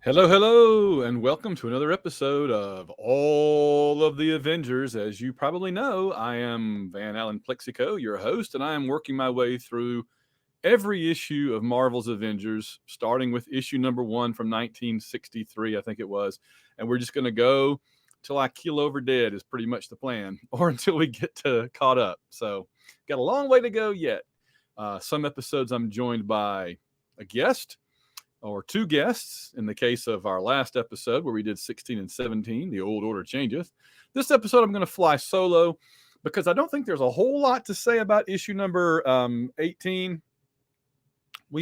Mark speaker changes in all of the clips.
Speaker 1: Hello, hello, and welcome to another episode of All of the Avengers. As you probably know, I am Van Allen Plexico, your host, and I am working my way through every issue of Marvel's Avengers, starting with issue number 1 from 1963, I think it was. And we're just going to go till I keel over dead, is pretty much the plan, or until we get to caught up. So, got a long way to go yet. Some episodes I'm joined by a guest or two guests in the case of our last episode where we did 16 and 17, The Old Order Changeth. This episode I'm going to fly solo because I don't think there's a whole lot to say about issue number 18.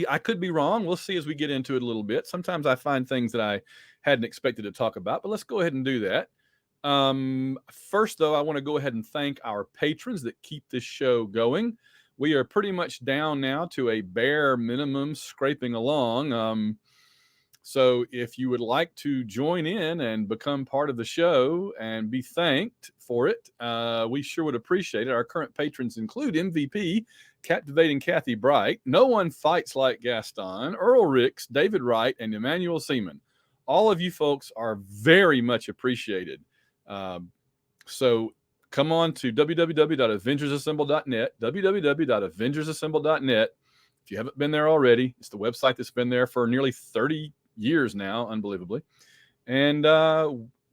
Speaker 1: I could be wrong. We'll see as we get into it a little bit. Sometimes I find things that I hadn't expected to talk about, but let's go ahead and do that. First, though, I want to go ahead and thank our patrons that keep this show going. We are pretty much down now to a bare minimum, scraping along. So if you would like to join in and become part of the show and be thanked for it, we sure would appreciate it. Our current patrons include MVP, Captivating Kathy Bright, No One Fights Like Gaston, Earl Ricks, David Wright, and Emmanuel Seaman. All of you folks are very much appreciated. So come on to www.avengersassemble.net, www.avengersassemble.net. If you haven't been there already, it's the website that's been there for nearly 30 years now, unbelievably. And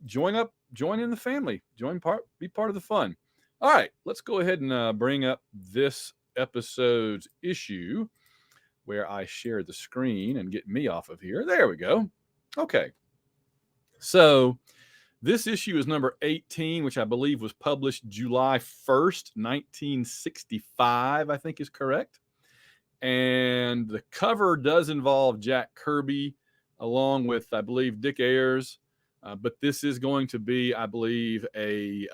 Speaker 1: join in the family, be part of the fun. All right, let's go ahead and bring up this episode's issue where I share the screen and get me off of here. There we go. Okay. So this issue is number 18, which I believe was published July 1st, 1965, I think is correct. And the cover does involve Jack Kirby along with, I believe, Dick Ayers. But this is going to be, I believe, a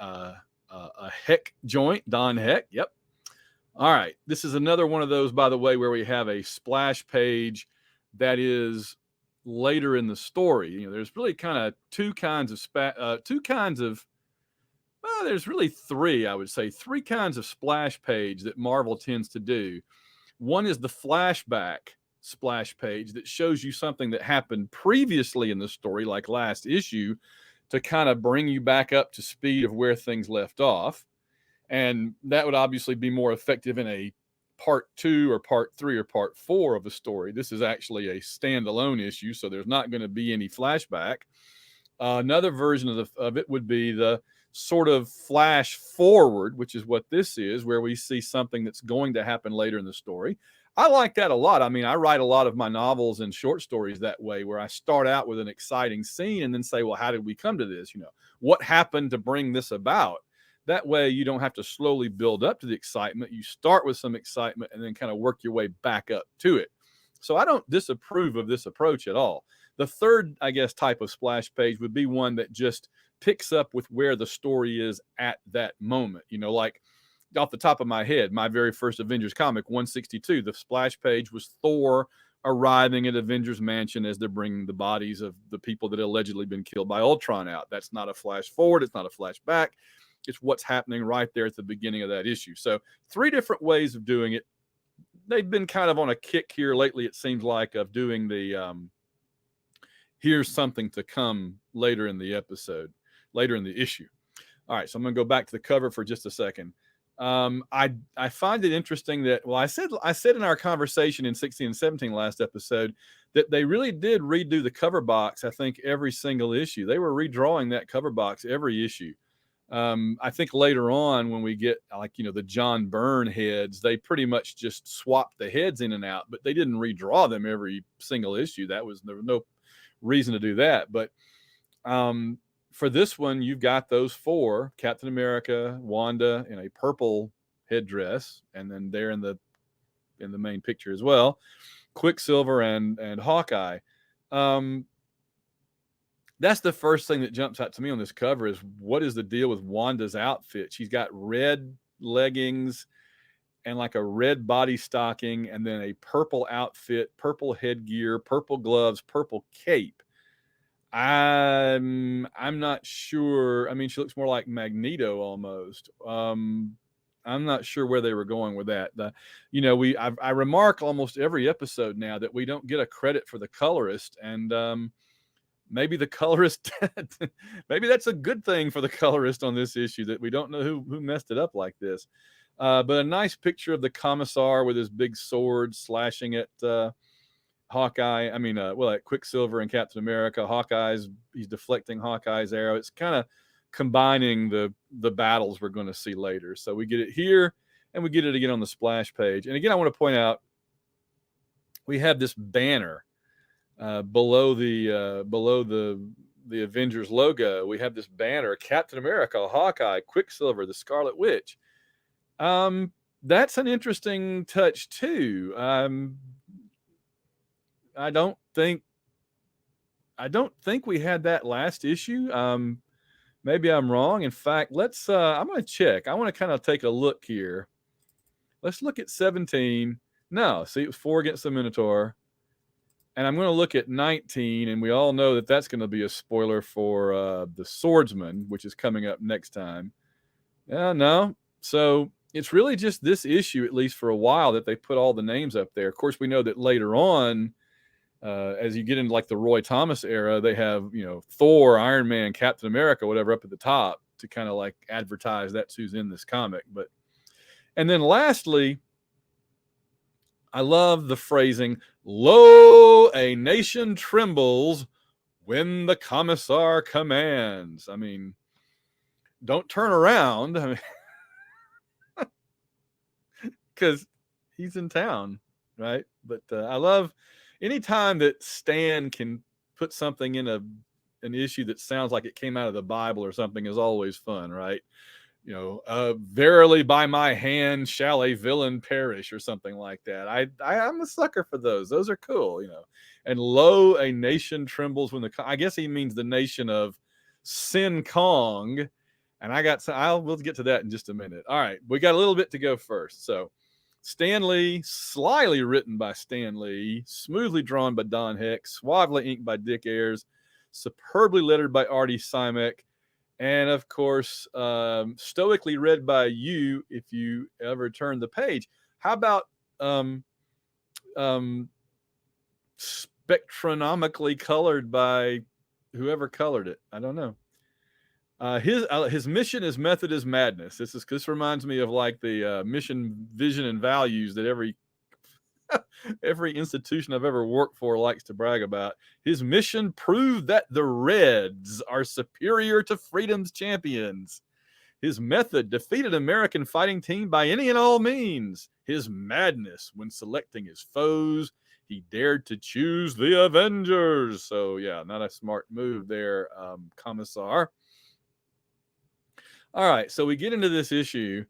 Speaker 1: Heck joint, Don Heck. Yep. All right. This is another one of those, by the way, where we have a splash page that is later in the story. You know, there's really kind of two kinds of well, there's really three, I would say, three kinds of splash page that Marvel tends to do. One is the flashback splash page that shows you something that happened previously in the story, like last issue, to kind of bring you back up to speed of where things left off. And that would obviously be more effective in a part 2 or part 3 or part 4 of a story. This is actually a standalone issue, so there's not going to be any flashback. Another version of it would be the sort of flash forward, which is what this is, where we see something that's going to happen later in the story. I like that a lot. I mean, I write a lot of my novels and short stories that way, where I start out with an exciting scene and then say, well, how did we come to this? You know, what happened to bring this about? That way you don't have to slowly build up to the excitement. You start with some excitement and then kind of work your way back up to it. So I don't disapprove of this approach at all. The third, I guess, type of splash page would be one that just picks up with where the story is at that moment. You know, like off the top of my head, my very first Avengers comic, 162, the splash page was Thor arriving at Avengers Mansion as they're bringing the bodies of the people that had allegedly been killed by Ultron out. That's not a flash forward. It's not a flashback. It's what's happening right there at the beginning of that issue. So 3 different ways of doing it. They've been kind of on a kick here lately, it seems like, of doing the here's something to come later in the episode, later in the issue. All right, so I'm going to go back to the cover for just a second. I find it interesting that, well, I said in our conversation in 16 and 17 last episode that they really did redo the cover box, I think, every single issue. They were redrawing that cover box every issue. I think later on when we get, like, you know, the John Byrne heads, they pretty much just swapped the heads in and out, but they didn't redraw them every single issue. There was no reason to do that. But for this one, you've got those 4: Captain America, Wanda in a purple headdress, and then there in the main picture as well, Quicksilver and Hawkeye. That's the first thing that jumps out to me on this cover is, what is the deal with Wanda's outfit? She's got red leggings and like a red body stocking, and then a purple outfit, purple headgear, purple gloves, purple cape. I'm not sure. I mean, she looks more like Magneto almost. I'm not sure where they were going with that. I remark almost every episode now that we don't get a credit for the colorist, and maybe the colorist, maybe that's a good thing for the colorist on this issue, that we don't know who messed it up like this. But a nice picture of the Commissar with his big sword slashing at Hawkeye. I mean, well, at Quicksilver and Captain America. He's deflecting Hawkeye's arrow. It's kind of combining the battles we're going to see later. So we get it here, and we get it again on the splash page. And again, I want to point out, we have this banner below the Avengers logo. We have this banner: Captain America, Hawkeye, Quicksilver, the Scarlet Witch. That's an interesting touch too. I don't think we had that last issue. Maybe I'm wrong. In fact, I'm going to check. I want to kind of take a look here. Let's look at 17. No, see, it was 4 against the Minotaur. And I'm going to look at 19, and we all know that that's going to be a spoiler for the Swordsman, which is coming up next time. No. So it's really just this issue, at least for a while, that they put all the names up there. Of course, we know that later on, as you get into like the Roy Thomas era, they have, Thor, Iron Man, Captain America, whatever, up at the top to kind of like advertise that's who's in this comic. And then lastly, I love the phrasing, "Lo, a nation trembles when the Commissar commands." I mean, don't turn around. I mean, because he's in town, right? But I love anytime that Stan can put something in an issue that sounds like it came out of the Bible or something, is always fun, right? Verily by my hand shall a villain perish, or something like that. I'm a sucker for those. Those are cool, And lo, a nation trembles when I guess he means the nation of Sin Kong. And we'll get to that in just a minute. All right, we got a little bit to go first. So Stan Lee, slyly written by Stan Lee, smoothly drawn by Don Heck, suavely inked by Dick Ayers, superbly lettered by Artie Simek, and of course, stoically read by you if you ever turn the page. How about spectronomically colored by whoever colored it? I don't know. His mission, his method is madness. This reminds me of like the mission, vision, and values that every institution I've ever worked for likes to brag about. His mission proved that the Reds are superior to freedom's champions. His method defeated American fighting team by any and all means. His madness, when selecting his foes, he dared to choose the Avengers. So yeah, not a smart move there, Commissar. All right, so we get into this issue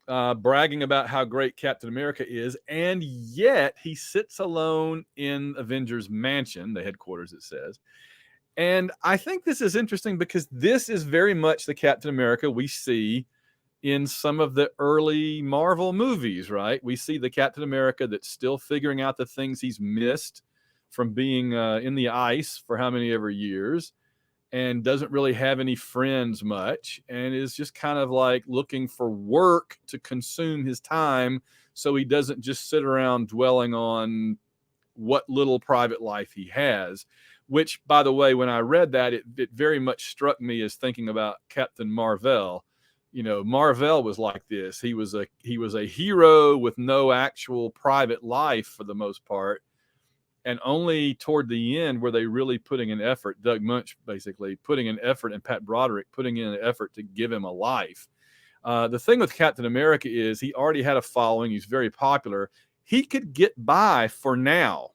Speaker 1: bragging about how great Captain America is, and yet he sits alone in Avengers Mansion, the headquarters, it says. And I think this is interesting because this is very much the Captain America we see in some of the early Marvel movies, right? We see the Captain America that's still figuring out the things he's missed from being in the ice for how many ever years, and doesn't really have any friends much, and is just kind of like looking for work to consume his time so he doesn't just sit around dwelling on what little private life he has. Which, by the way, when I read that, it very much struck me as thinking about Captain Marvel. Marvel was like this. He was a hero with no actual private life for the most part. And only toward the end were they really putting an effort, Doug Munch basically putting an effort, and Pat Broderick putting in an effort to give him a life. The thing with Captain America is he already had a following. He's very popular. He could get by for now.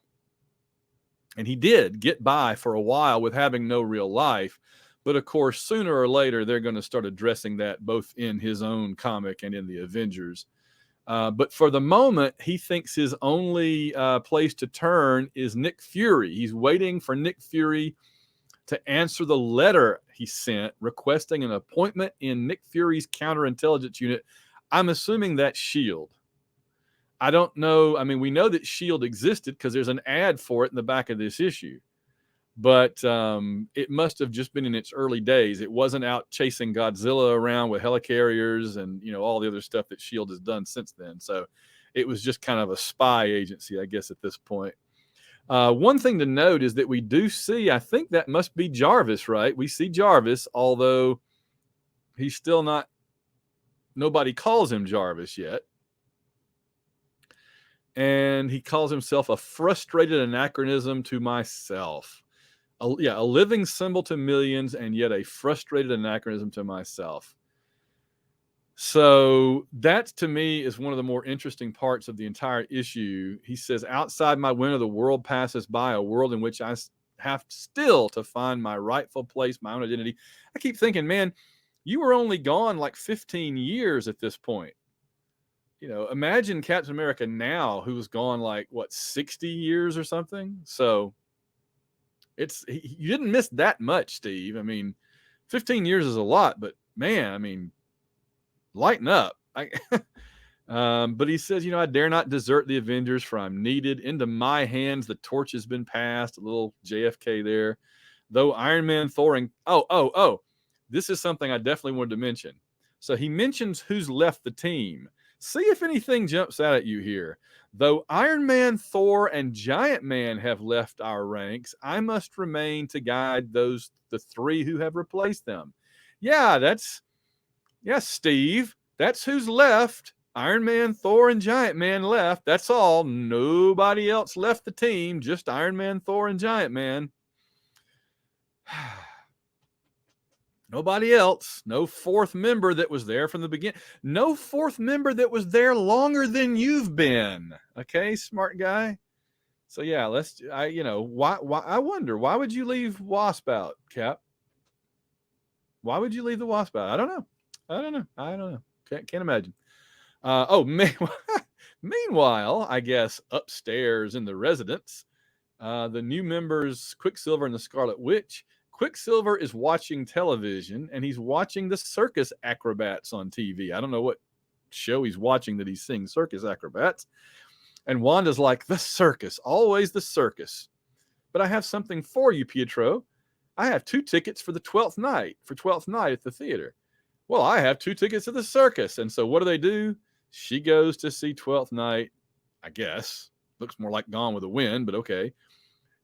Speaker 1: And he did get by for a while with having no real life. But of course, sooner or later, they're going to start addressing that both in his own comic and in the Avengers. But for the moment, he thinks his only place to turn is Nick Fury. He's waiting for Nick Fury to answer the letter he sent requesting an appointment in Nick Fury's counterintelligence unit. I'm assuming that's S.H.I.E.L.D. I don't know. I mean, we know that S.H.I.E.L.D. existed because there's an ad for it in the back of this issue. But it must have just been in its early days. It wasn't out chasing Godzilla around with helicarriers and, all the other stuff that S.H.I.E.L.D. has done since then. So it was just kind of a spy agency, I guess, at this point. One thing to note is that we do see, I think that must be Jarvis, right? We see Jarvis, although he's still not, nobody calls him Jarvis yet. And he calls himself a frustrated anachronism to myself. A living symbol to millions, and yet a frustrated anachronism to myself. So that, to me, is one of the more interesting parts of the entire issue. He says, outside my window, the world passes by, a world in which I have still to find my rightful place, my own identity. I keep thinking, man, you were only gone like 15 years at this point. You know, imagine Captain America now, who's gone like, what, 60 years or something? So you didn't miss that much, Steve. I mean, 15 years is a lot, but man, I mean, lighten up. But he says, I dare not desert the Avengers, for I'm needed. Into my hands the torch has been passed. A little JFK there. Though Iron Man, Thor, and this is something I definitely wanted to mention. So he mentions who's left the team. See if anything jumps out at you here. Though Iron Man, Thor, and Giant Man have left our ranks, I must remain to guide the three who have replaced them. Yes, Steve, that's who's left. Iron Man, Thor, and Giant Man left. That's all. Nobody else left the team. Just Iron Man, Thor, and Giant Man. Nobody else. No fourth member that was there from the beginning. No fourth member that was there longer than you've been. Okay, smart guy. So yeah, why I wonder, why would you leave Wasp out, Cap? Why would you leave the Wasp out? I don't know. Can't imagine. Meanwhile, I guess upstairs in the residence, the new members, Quicksilver and the Scarlet Witch. Quicksilver is watching television, and he's watching the circus acrobats on TV. I don't know what show he's watching that he's seeing circus acrobats. And Wanda's like, the circus, always the circus. But I have something for you, Pietro. I have 2 tickets for 12th night at the theater. Well, I have 2 tickets to the circus. And so what do? She goes to see 12th night, I guess. Looks more like Gone with the Wind, but okay.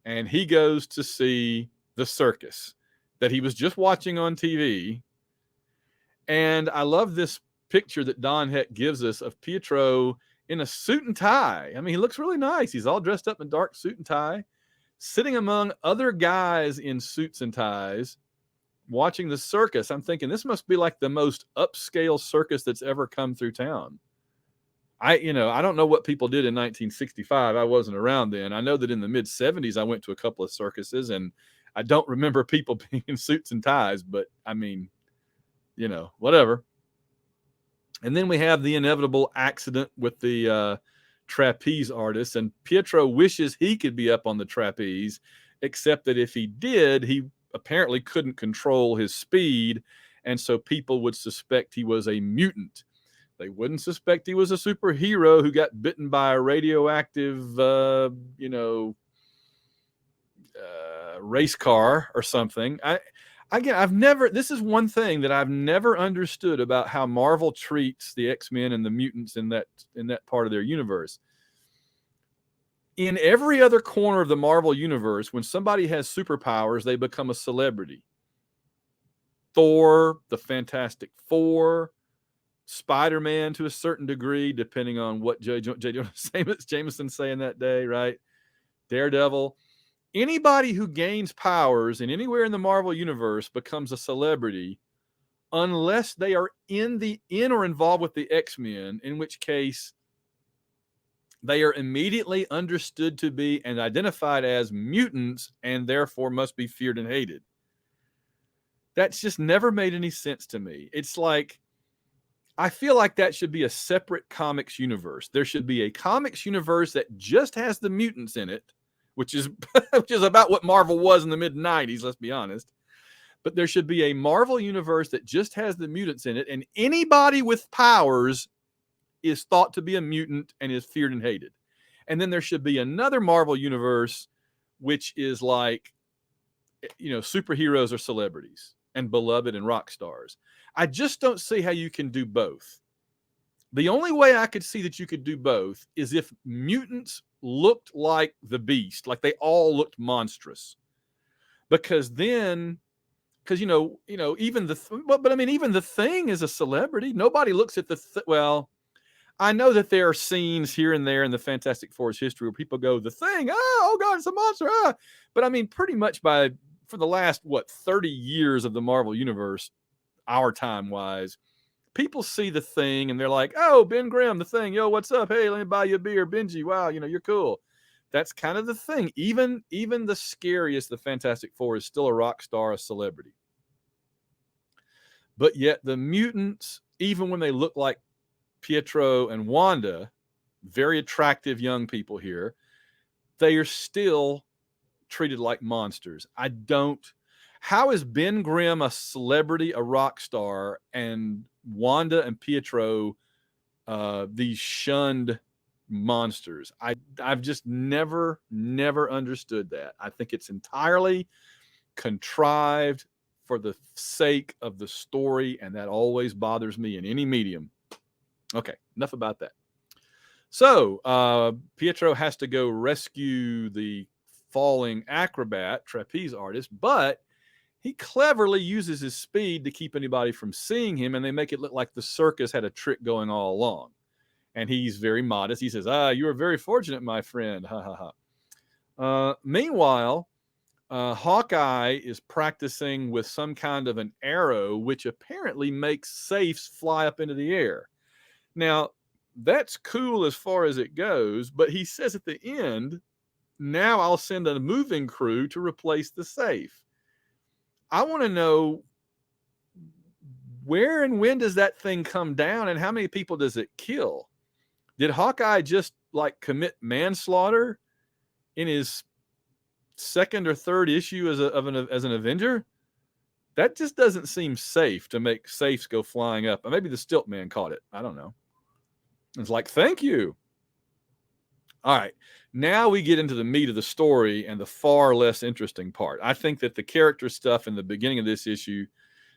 Speaker 1: And he goes to see the circus that he was just watching on TV. And I love this picture that Don Heck gives us of Pietro in a suit and tie. I mean, he looks really nice. He's all dressed up in dark suit and tie, sitting among other guys in suits and ties, watching the circus. I'm thinking this must be like the most upscale circus that's ever come through town. I don't know what people did in 1965. I wasn't around then. I know that in the mid 70s, I went to a couple of circuses, and I don't remember people being in suits and ties, but I mean, whatever. And then we have the inevitable accident with the trapeze artist, and Pietro wishes he could be up on the trapeze, except that if he did, he apparently couldn't control his speed, and so people would suspect he was a mutant. They wouldn't suspect he was a superhero who got bitten by a radioactive, race car or something. This is one thing that I've never understood about how Marvel treats the X-Men and the mutants in that part of their universe. In every other corner of the Marvel universe, when somebody has superpowers, they become a celebrity. Thor, the Fantastic Four, Spider-Man to a certain degree, depending on what J. Jameson's saying that day, right? Daredevil. Anybody who gains powers in anywhere in the Marvel universe becomes a celebrity, unless they are in or involved with the X-Men, in which case they are immediately understood to be and identified as mutants, and therefore must be feared and hated. That's just never made any sense to me. It's like, I feel like that should be a separate comics universe. There should be a comics universe that just has the mutants in it, which is about what Marvel was in the mid-90s, let's be honest. But there should be a Marvel universe that just has the mutants in it, and anybody with powers is thought to be a mutant and is feared and hated. And then there should be another Marvel universe which is like, superheroes are celebrities and beloved and rock stars. I just don't see how you can do both. The only way I could see that you could do both is if mutants looked like the Beast, like they all looked monstrous. Because then, because even but I mean, even the Thing is a celebrity. Nobody looks at well, I know that there are scenes here and there in the Fantastic Four's history where people go, the Thing, oh God, it's a monster, ah. But I mean, pretty much for the last 30 years of the Marvel Universe, our time wise, people see the Thing and they're like, oh, Ben Grimm, the Thing, yo, what's up? Hey, let me buy you a beer, Benji. Wow, you're cool. That's kind of the thing. Even the scariest, the Fantastic Four, is still a rock star, a celebrity. But yet the mutants, even when they look like Pietro and Wanda, very attractive young people here, they are still treated like monsters. How is Ben Grimm a celebrity, a rock star, and Wanda and Pietro these shunned monsters? I've just never understood that. I think it's entirely contrived for the sake of the story, and that always bothers me in any medium. Okay, enough about that. So Pietro has to go rescue the falling acrobat, trapeze artist, but he cleverly uses his speed to keep anybody from seeing him, and they make it look like the circus had a trick going all along. And he's very modest. He says, you are very fortunate, my friend. Ha ha ha. Meanwhile, Hawkeye is practicing with some kind of an arrow, which apparently makes safes fly up into the air. Now, that's cool as far as it goes, but he says at the end, now I'll send a moving crew to replace the safe. I want to know, where and when does that thing come down, and how many people does it kill? Did Hawkeye just commit manslaughter in his second or third issue as an Avenger? That just doesn't seem safe to make safes go flying up. Maybe the Stilt Man caught it. I don't know. It's like, thank you. All right. Now we get into the meat of the story and the far less interesting part. I think that the character stuff in the beginning of this issue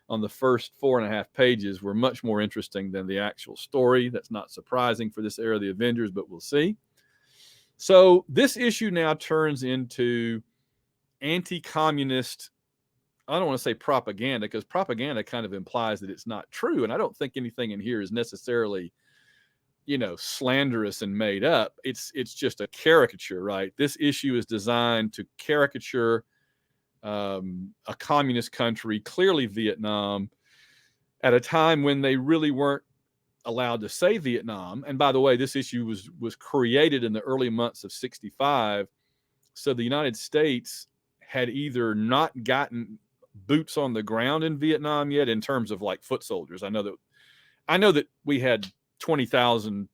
Speaker 1: on the first 4.5 pages were much more interesting than the actual story. That's not surprising for this era of the Avengers, but we'll see. So this issue now turns into anti-communist, I don't want to say propaganda, because propaganda kind of implies that it's not true. And I don't think anything in here is necessarily, slanderous and made up. It's just a caricature, right? This issue is designed to caricature a communist country, clearly Vietnam, at a time when they really weren't allowed to say Vietnam. And by the way, this issue was created in the early months of '65. So the United States had either not gotten boots on the ground in Vietnam yet, in terms of foot soldiers. I know that we had 20,000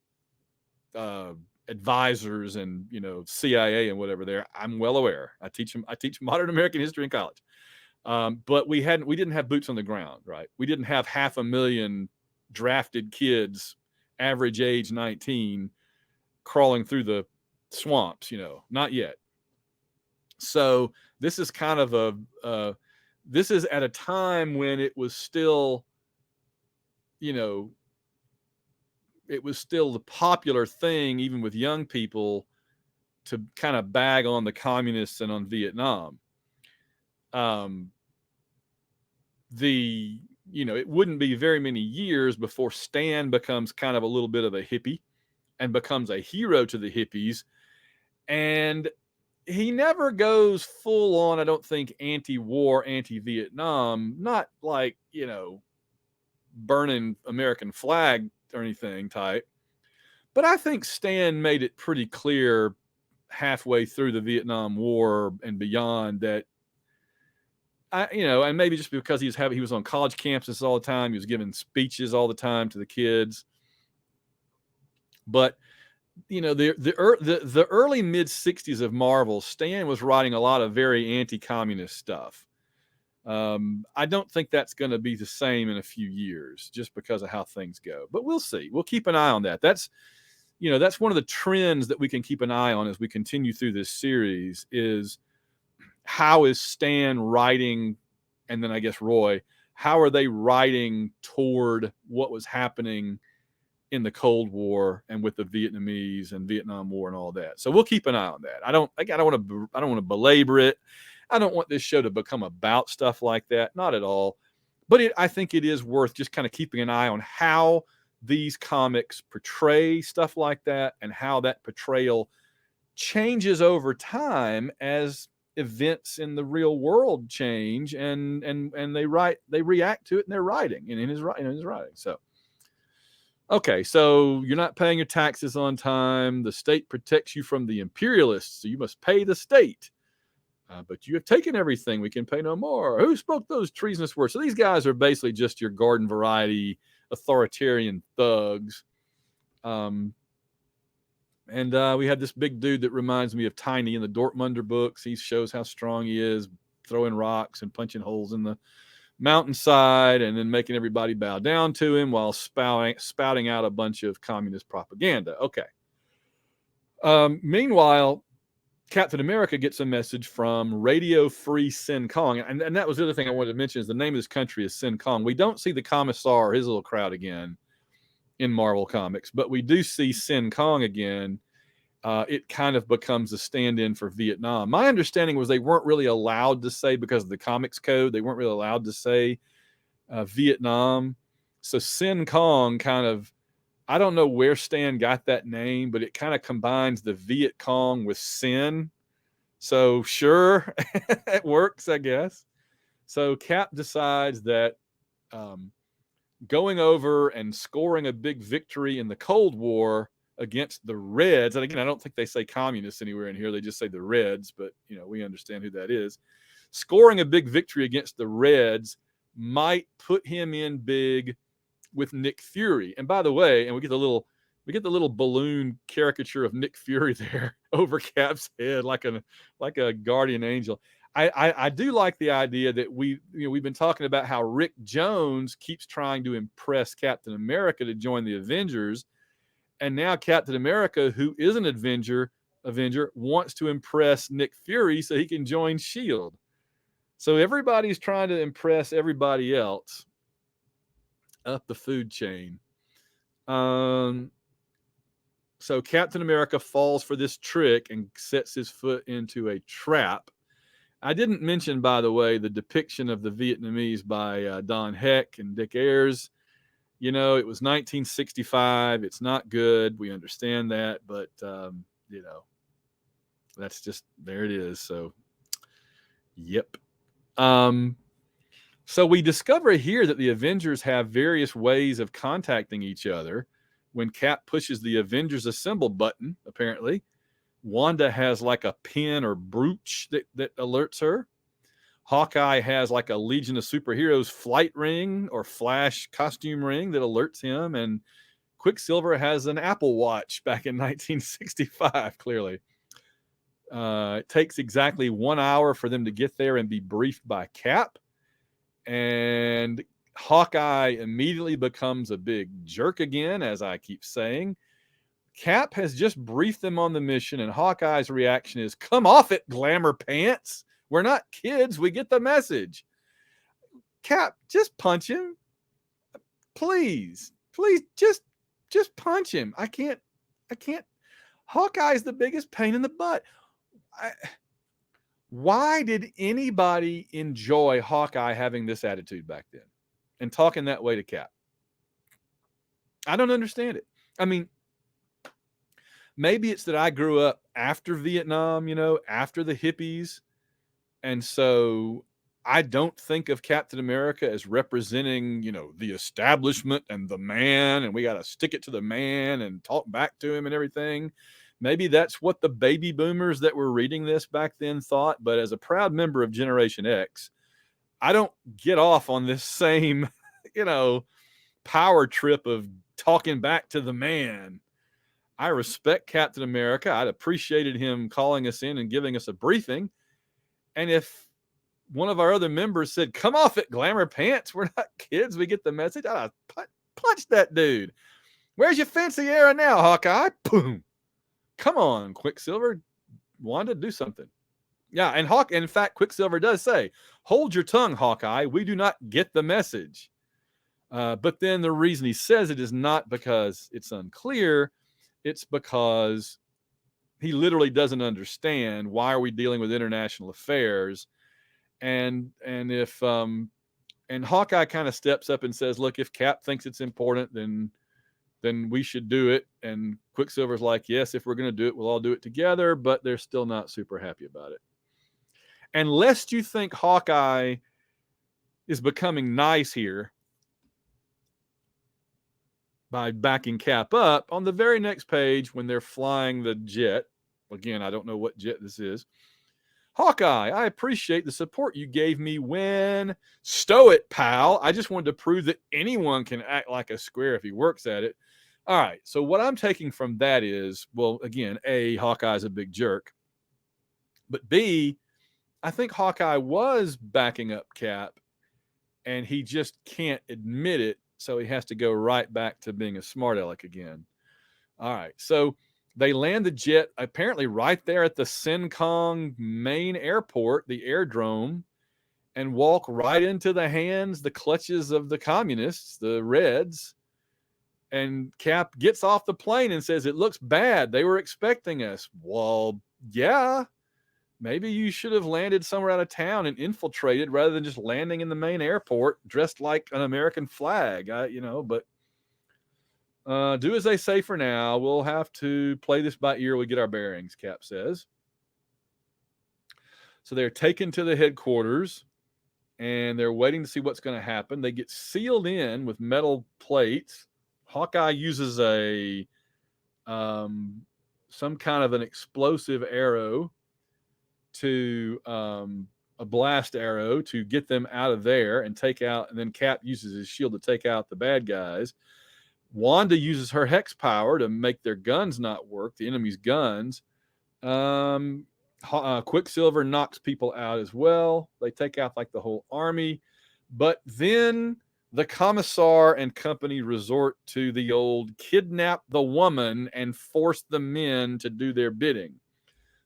Speaker 1: advisors and CIA and whatever there. I'm well aware. I teach modern American history in college. But we didn't have boots on the ground, right? We didn't have 500,000 drafted kids, average age 19, crawling through the swamps, not yet. So this is kind of this is at a time when it was still, it was still the popular thing, even with young people, to kind of bag on the communists and on Vietnam. It wouldn't be very many years before Stan becomes kind of a little bit of a hippie and becomes a hero to the hippies. And he never goes full on, I don't think, anti-war, anti-Vietnam, not burning American flag or anything type. But I think Stan made it pretty clear halfway through the Vietnam War and beyond that, and maybe just because he was on college campuses all the time, he was giving speeches all the time to the kids. But the early mid '60s of Marvel, Stan was writing a lot of very anti-communist stuff. I don't think that's going to be the same in a few years, just because of how things go. But we'll see. We'll keep an eye on that. That's one of the trends that we can keep an eye on as we continue through this series, is how is Stan writing, and then I guess Roy, how are they writing toward what was happening in the Cold War and with the Vietnamese and Vietnam War and all that. So we'll keep an eye on that. I don't want to belabor it. I don't want this show to become about stuff like that. Not at all. But I think it is worth just kind of keeping an eye on how these comics portray stuff like that and how that portrayal changes over time as events in the real world change and they react to it in their writing and in his writing. So okay, so you're not paying your taxes on time. The state protects you from the imperialists, so you must pay the state. But you have taken everything. We can pay no more. Who spoke those treasonous words? So these guys are basically just your garden variety authoritarian thugs. And we have this big dude that reminds me of Tiny in the Dortmunder books. He shows how strong he is, throwing rocks and punching holes in the mountainside and then making everybody bow down to him while spouting out a bunch of communist propaganda. Okay. Meanwhile, Captain America gets a message from Radio Free Sin Kong. And that was the other thing I wanted to mention is the name of this country is Sin Kong. We don't see the Commissar or his little crowd again in Marvel Comics, but we do see Sin Kong again. It kind of becomes a stand-in for Vietnam. My understanding was they weren't really allowed to say, because of the comics code, they weren't really allowed to say Vietnam. So Sin Kong kind of, I don't know where Stan got that name, but it kind of combines the Viet Cong with Sin. So sure, it works, I guess. So Cap decides that going over and scoring a big victory in the Cold War against the Reds, and again, I don't think they say communists anywhere in here. They just say the Reds, but we understand who that is. Scoring a big victory against the Reds might put him in big with Nick Fury. And by the way, and we get the little balloon caricature of Nick Fury there over Cap's head, like a guardian angel. I do like the idea that we've been talking about how Rick Jones keeps trying to impress Captain America to join the Avengers. And now Captain America, who is an Avenger, wants to impress Nick Fury so he can join S.H.I.E.L.D. So everybody's trying to impress everybody else up the food chain. So Captain America falls for this trick and sets his foot into a trap. I didn't mention, by the way, the depiction of the Vietnamese by Don Heck and Dick Ayers. It was 1965. It's not good. We understand that, but that's just, there it is. So, yep. So we discover here that the Avengers have various ways of contacting each other. When Cap pushes the Avengers Assemble button, apparently, Wanda has like a pin or brooch that alerts her. Hawkeye has like a Legion of Superheroes flight ring or Flash costume ring that alerts him. And Quicksilver has an Apple Watch back in 1965, clearly. It takes exactly 1 hour for them to get there and be briefed by Cap. And Hawkeye immediately becomes a big jerk again, as I keep saying. Cap has just briefed them on the mission, and Hawkeye's reaction is, "Come off it, glamour pants. We're not kids. We get the message." Cap, just punch him. Please, just punch him. I can't. Hawkeye's the biggest pain in the butt. Why did anybody enjoy Hawkeye having this attitude back then and talking that way to Cap? I don't understand it. I mean, maybe it's that I grew up after Vietnam, after the hippies. And so I don't think of Captain America as representing, the establishment and the man, and we got to stick it to the man and talk back to him and everything. Maybe that's what the baby boomers that were reading this back then thought. But as a proud member of Generation X, I don't get off on this same, power trip of talking back to the man. I respect Captain America. I'd appreciated him calling us in and giving us a briefing. And if one of our other members said, "Come off it, glamour pants. We're not kids. We get the message," I'd punch that dude. Where's your fancy arrow now, Hawkeye? Boom. Come on, Quicksilver. Wanda, do something. Yeah, and in fact, Quicksilver does say, "Hold your tongue, Hawkeye. We do not get the message." But then the reason he says it is not because it's unclear. It's because he literally doesn't understand why are we dealing with international affairs. And if and Hawkeye kind of steps up and says, look, if Cap thinks it's important, then we should do it. And Quicksilver's like, yes, if we're going to do it, we'll all do it together, but they're still not super happy about it. And lest you think Hawkeye is becoming nice here by backing Cap up, on the very next page when they're flying the jet, again, I don't know what jet this is, Hawkeye, I appreciate the support you gave me when... Stow it, pal. I just wanted to prove that anyone can act like a square if he works at it. All right, so what I'm taking from that is, well, again, A, Hawkeye's a big jerk. But B, I think Hawkeye was backing up Cap, and he just can't admit it, so he has to go right back to being a smart aleck again. All right, so they land the jet apparently right there at the Sinkong main airport, the airdrome, and walk right into the clutches of the communists, the Reds. And Cap gets off the plane and says, it looks bad. They were expecting us. Well, yeah, maybe you should have landed somewhere out of town and infiltrated rather than just landing in the main airport dressed like an American flag, but do as they say for now. We'll have to play this by ear. We get our bearings, Cap says. So they're taken to the headquarters and they're waiting to see what's going to happen. They get sealed in with metal plates. Hawkeye uses some kind of an explosive arrow a blast arrow to get them out of there and take out, and then Cap uses his shield to take out the bad guys. Wanda uses her hex power to make their guns not work, the enemy's guns. Quicksilver knocks people out as well. They take out like the whole army. But then the Commissar and company resort to the old kidnap the woman and force the men to do their bidding.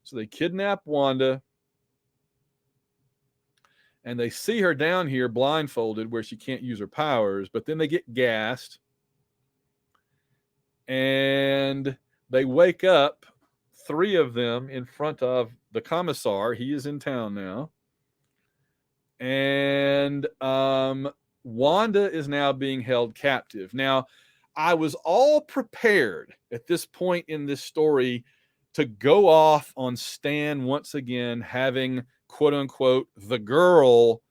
Speaker 1: So they kidnap Wanda, and they see her down here blindfolded where she can't use her powers, but then they get gassed, and they wake up, 3 of them in front of the Commissar. He is in town now. And Wanda is now being held captive. Now, I was all prepared at this point in this story to go off on Stan once again, having, quote unquote, the girl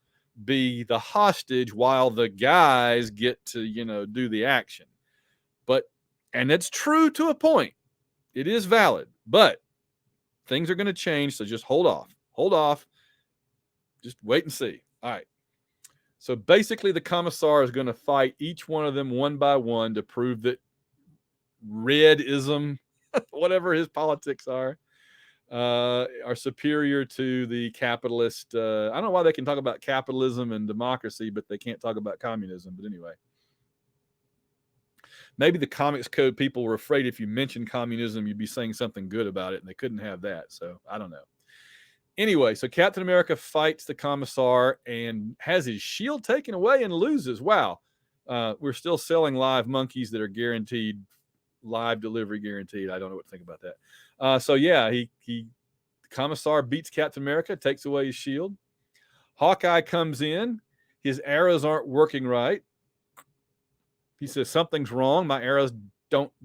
Speaker 1: be the hostage while the guys get to, do the action. And it's true to a point. It is valid, but things are going to change. So just hold off. Just wait and see. All right. So basically the Commissar is going to fight each one of them one by one to prove that redism, whatever his politics are superior to the capitalist. I don't know why they can talk about capitalism and democracy, but they can't talk about communism. But anyway. Maybe the Comics Code people were afraid if you mentioned communism, you'd be saying something good about it, and they couldn't have that. So I don't know. Anyway, so Captain America fights the Commissar and has his shield taken away and loses. Wow. We're still selling live monkeys that are guaranteed, live delivery guaranteed. I don't know what to think about that. So yeah, the Commissar beats Captain America, takes away his shield. Hawkeye comes in. His arrows aren't working right. He says, something's wrong. My arrows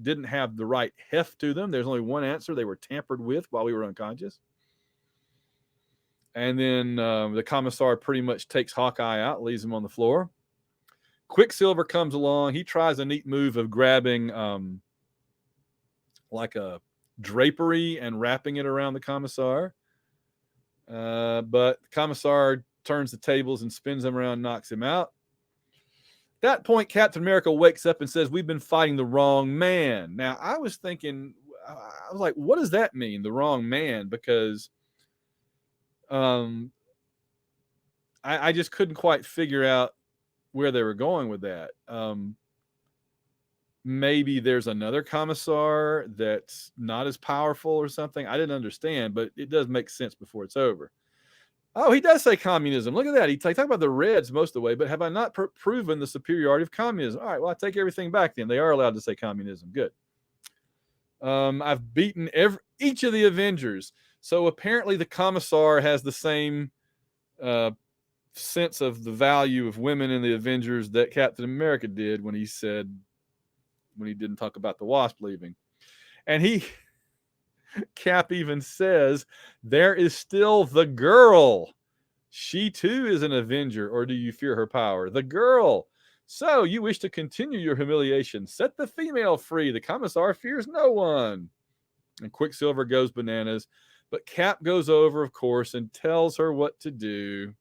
Speaker 1: didn't have the right heft to them. There's only one answer. They were tampered with while we were unconscious. And then the Commissar pretty much takes Hawkeye out, leaves him on the floor. Quicksilver comes along. He tries a neat move of grabbing like a drapery and wrapping it around the Commissar. But the Commissar turns the tables and spins him around, knocks him out. At that point, Captain America wakes up and says, we've been fighting the wrong man. Now, I was like, what does that mean, the wrong man? Because I just couldn't quite figure out where they were going with that. Maybe there's another Commissar that's not as powerful or something. I didn't understand, but it does make sense before it's over. Oh, he does say communism. Look at that. He talk about the Reds most of the way, but have I not proven the superiority of communism? All right, well, I take everything back then. They are allowed to say communism. Good. I've beaten each of the Avengers. So apparently the Commissar has the same sense of the value of women in the Avengers that Captain America did when he didn't talk about the Wasp leaving. And Cap even says, there is still the girl. She too is an Avenger, or do you fear her power? The girl. So you wish to continue your humiliation. Set the female free. The Commissar fears no one. And Quicksilver goes bananas. But Cap goes over, of course, and tells her what to do.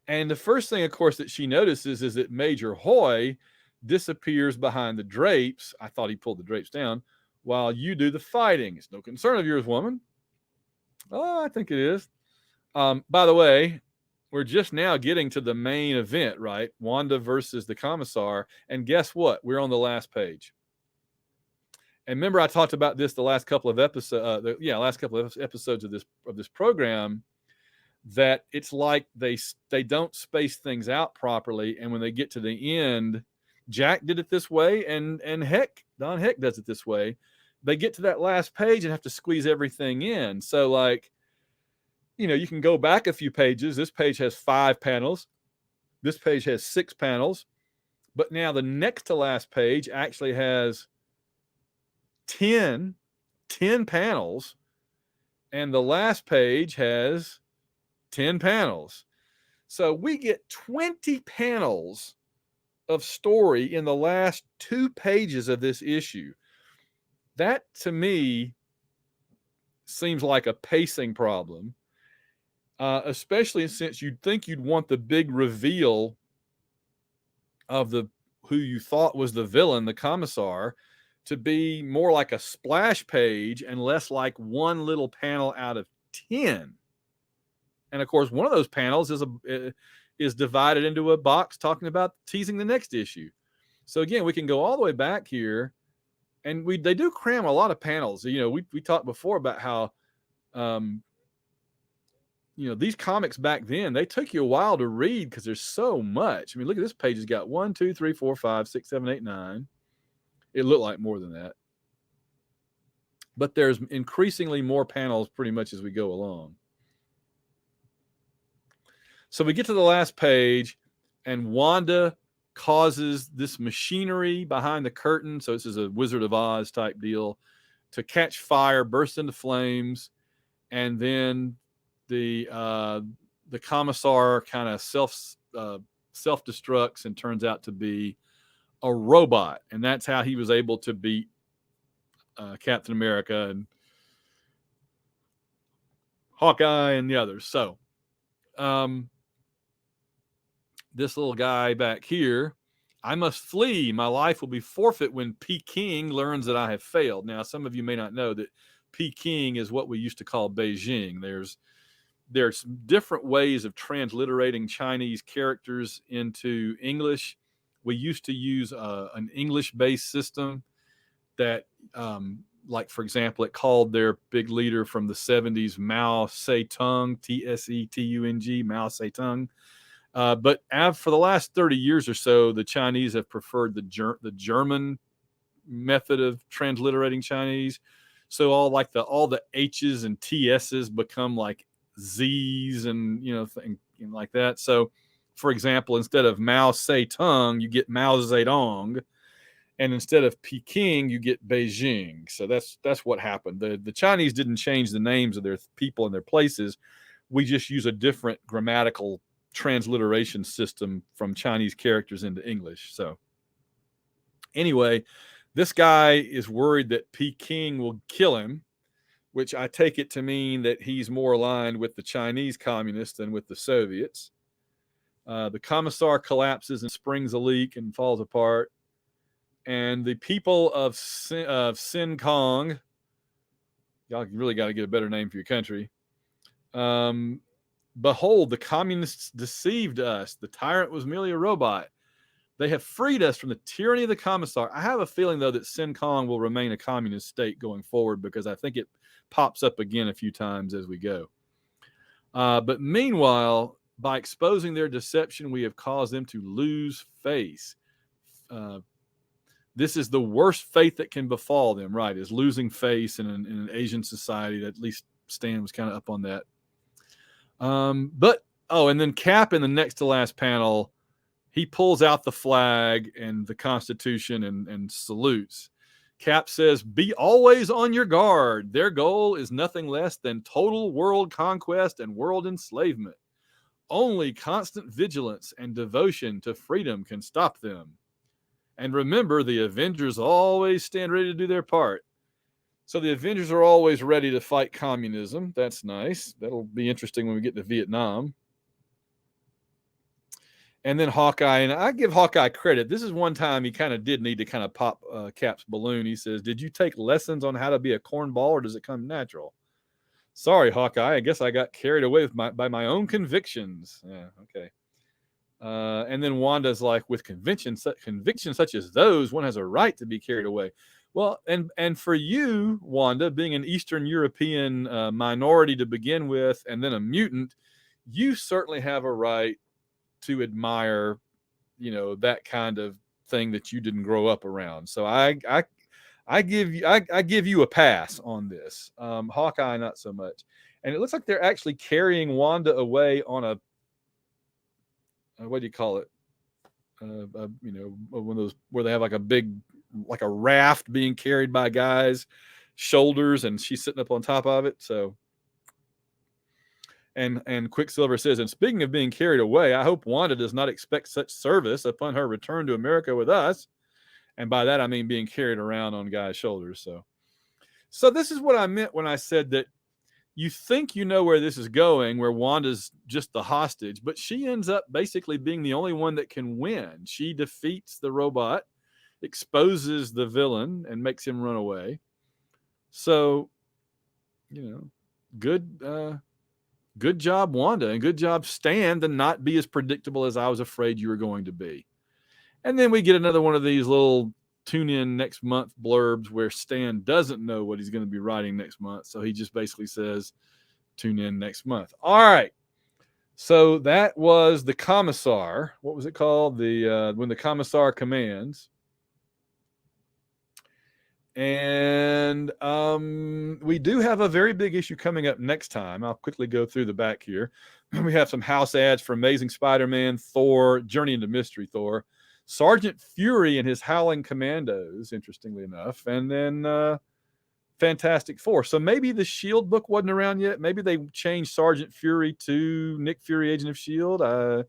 Speaker 1: And the first thing, of course, that she notices is that Major Hoy disappears behind the drapes. I thought he pulled the drapes down while you do the fighting. It's no concern of yours, woman. Oh, I think it is. By the way, we're just now getting to the main event, right? Wanda versus the Commissar. And guess what? We're on the last page. And remember, I talked about this the last couple of episodes. Episodes of this program. That it's like they don't space things out properly, and when they get to the end, Jack did it this way, and Don Heck does it this way. They get to that last page and have to squeeze everything in. So, like, you can go back a few pages. This page has 5 panels. This page has 6 panels. But now the next to last page actually has 10 panels, and the last page has 10 panels. So we get 20 panels of story in the last 2 pages of this issue. That, to me, seems like a pacing problem, especially since you'd think you'd want the big reveal of who you thought was the villain, the Commissar, to be more like a splash page and less like one little panel out of 10. And of course, one of those panels is divided into a box talking about teasing the next issue. So again, we can go all the way back here, and they do cram a lot of panels. We talked before about how, these comics back then, they took you a while to read because there's so much. I mean, look at this page. It's got 1, 2, 3, 4, 5, 6, 7, 8, 9. It looked like more than that, but there's increasingly more panels pretty much as we go along. So we get to the last page, and Wanda causes this machinery behind the curtain. So this is a Wizard of Oz type deal, to catch fire, burst into flames, and then the Commissar kind of self-destructs and turns out to be a robot, and that's how he was able to beat Captain America and Hawkeye and the others. So, this little guy back here, I must flee. My life will be forfeit when Peking learns that I have failed. Now, some of you may not know that Peking is what we used to call Beijing. There's different ways of transliterating Chinese characters into English. We used to use an English-based system that, like, for example, it called their big leader from the 70s Mao Zedong, Tsetung, Mao Zedong. But for the last 30 years or so, the Chinese have preferred the German method of transliterating Chinese. So all the H's and T's's become like Z's and like that. So, for example, instead of Mao Zedong, you get Mao Zedong, and instead of Peking, you get Beijing. So that's what happened. The Chinese didn't change the names of their people and their places. We just use a different grammatical transliteration system from Chinese characters into English. So anyway, this guy is worried that Peking will kill him, which I take it to mean that he's more aligned with the Chinese communists than with the Soviets. The Commissar collapses and springs a leak and falls apart. And the people of Sin Kong, y'all really got to get a better name for your country. Behold, the communists deceived us. The tyrant was merely a robot. They have freed us from the tyranny of the Commissar. I have a feeling, though, that Sin Kong will remain a communist state going forward, because I think it pops up again a few times as we go. But meanwhile, by exposing their deception, we have caused them to lose face. This is the worst fate that can befall them, right? Is losing face in an Asian society. At least Stan was kind of up on that. And then Cap in the next to last panel, he pulls out the flag and the Constitution and salutes. Cap says, "Be always on your guard. Their goal is nothing less than total world conquest and world enslavement. Only constant vigilance and devotion to freedom can stop them. And remember, the Avengers always stand ready to do their part." So the Avengers are always ready to fight communism. That's nice. That'll be interesting when we get to Vietnam. And then Hawkeye, and I give Hawkeye credit. This is one time he kind of did need to kind of pop Cap's balloon. He says, "Did you take lessons on how to be a cornball, or does it come natural?" Sorry, Hawkeye. I guess I got carried away by my own convictions. Yeah, okay. And then Wanda's like, "With convictions such as those, one has a right to be carried away." Well, and for you, Wanda, being an Eastern European minority to begin with, and then a mutant, you certainly have a right to admire, that kind of thing that you didn't grow up around. So I give you a pass on this. Hawkeye, not so much. And it looks like they're actually carrying Wanda away on a what do you call it? One of those where they have like a big, like a raft being carried by guys' shoulders, and she's sitting up on top of it. So, and Quicksilver says, "And speaking of being carried away, I hope Wanda does not expect such service upon her return to America with us." And by that I mean being carried around on guys' shoulders. So this is what I meant when I said that you think you know where this is going, where Wanda's just the hostage, but she ends up basically being the only one that can win. She defeats the robot, exposes the villain, and makes him run away. So, good job, Wanda, and good job, Stan, to not be as predictable as I was afraid you were going to be. And then we get another one of these little tune in next month blurbs where Stan doesn't know what he's going to be writing next month. So he just basically says, "Tune in next month." All right. So that was the Commissar. What was it called? When the Commissar commands. And we do have a very big issue coming up next time. I'll quickly go through the back here. We have some house ads for Amazing Spider-Man, Thor, Journey into Mystery Thor, Sergeant Fury and his Howling Commandos, interestingly enough, and then Fantastic Four. So maybe the S.H.I.E.L.D. book wasn't around yet. Maybe they changed Sergeant Fury to Nick Fury, Agent of S.H.I.E.L.D.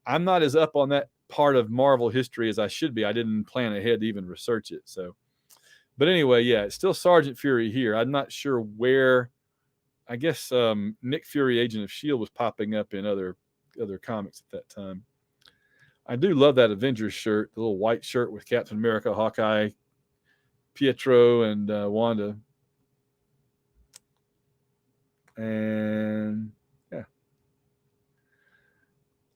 Speaker 1: I'm not as up on that part of Marvel history as I should be. I didn't plan ahead to even research it. But anyway, yeah, it's still Sergeant Fury here. I'm not sure where. I guess Nick Fury, Agent of S.H.I.E.L.D. was popping up in other comics at that time. I do love that Avengers shirt, the little white shirt with Captain America, Hawkeye, Pietro, and Wanda. And yeah.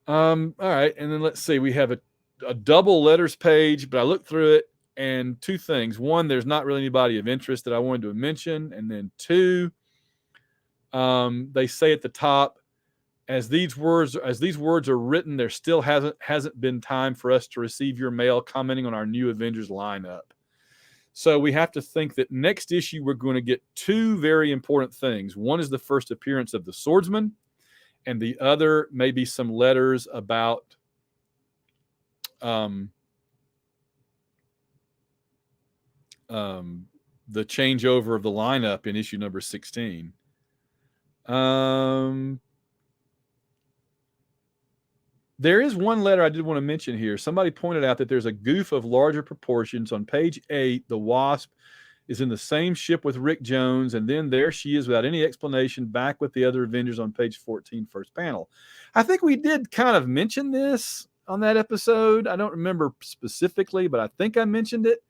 Speaker 1: All right, and then let's see. We have a double letters page, but I looked through it, and two things. One, there's not really anybody of interest that I wanted to mention, and then two, they say at the top, as these words are written, there still hasn't been time for us to receive your mail commenting on our new Avengers lineup. So we have to think that next issue we're going to get two very important things. One is the first appearance of the Swordsman, and the other may be some letters about the changeover of the lineup in issue number 16. There is one letter I did want to mention here. Somebody pointed out that there's a goof of larger proportions. On page 8, the Wasp is in the same ship with Rick Jones, and then there she is without any explanation back with the other Avengers on page 14, first panel. I think we did kind of mention this on that episode. I don't remember specifically, but I think I mentioned it.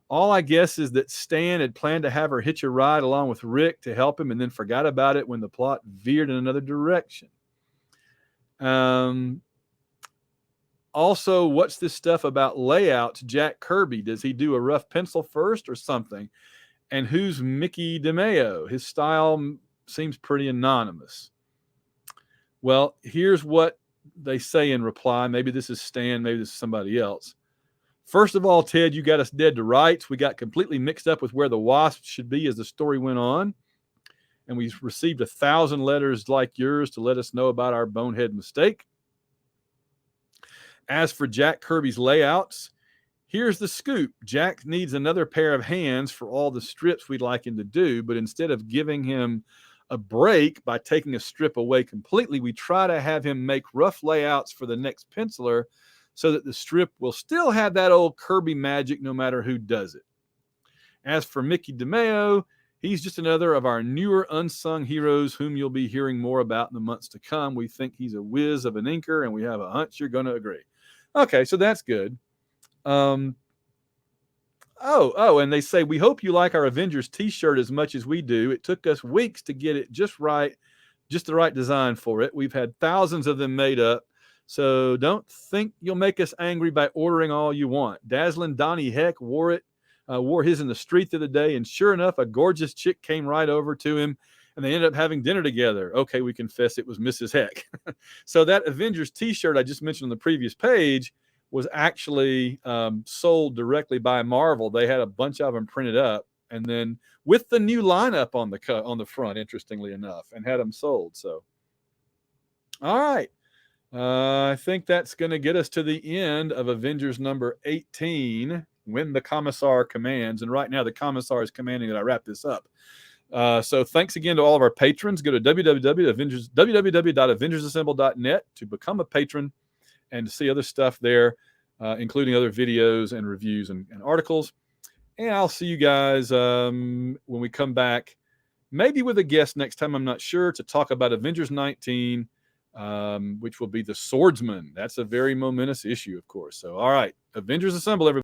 Speaker 1: All I guess is that Stan had planned to have her hitch a ride along with Rick to help him, and then forgot about it when the plot veered in another direction. Also, what's this stuff about layouts? Jack Kirby, does he do a rough pencil first or something? And who's Mickey DeMeo? His style seems pretty anonymous. Well, here's what they say in reply. Maybe this is Stan, maybe this is somebody else. First of all, Ted, you got us dead to rights. We got completely mixed up with where the Wasp should be as the story went on. And we received 1,000 letters like yours to let us know about our bonehead mistake. As for Jack Kirby's layouts, here's the scoop. Jack needs another pair of hands for all the strips we'd like him to do, but instead of giving him a break by taking a strip away completely, we try to have him make rough layouts for the next penciler so that the strip will still have that old Kirby magic no matter who does it. As for Mickey DeMeo, he's just another of our newer unsung heroes whom you'll be hearing more about in the months to come. We think he's a whiz of an inker, and we have a hunch you're going to agree. Okay, so that's good. And they say, we hope you like our Avengers t-shirt as much as we do. It took us weeks to get it just right, just the right design for it. We've had thousands of them made up, so don't think you'll make us angry by ordering all you want. Dazzling Donnie Heck wore his in the street the other day, and sure enough, a gorgeous chick came right over to him, and they ended up having dinner together. Okay, we confess it was Mrs. Heck. So that Avengers t-shirt I just mentioned on the previous page was actually sold directly by Marvel. They had a bunch of them printed up, and then with the new lineup on the front, interestingly enough, and had them sold. So, all right. I think that's going to get us to the end of Avengers number 18, When the Commissar Commands. And right now, the Commissar is commanding that I wrap this up. So thanks again to all of our patrons. Go to www.avengersassemble.net to become a patron and to see other stuff there, including other videos and reviews and articles. And I'll see you guys when we come back, maybe with a guest next time, I'm not sure, to talk about Avengers 19, which will be the Swordsman. That's a very momentous issue, of course. So, all right, Avengers Assemble, everybody.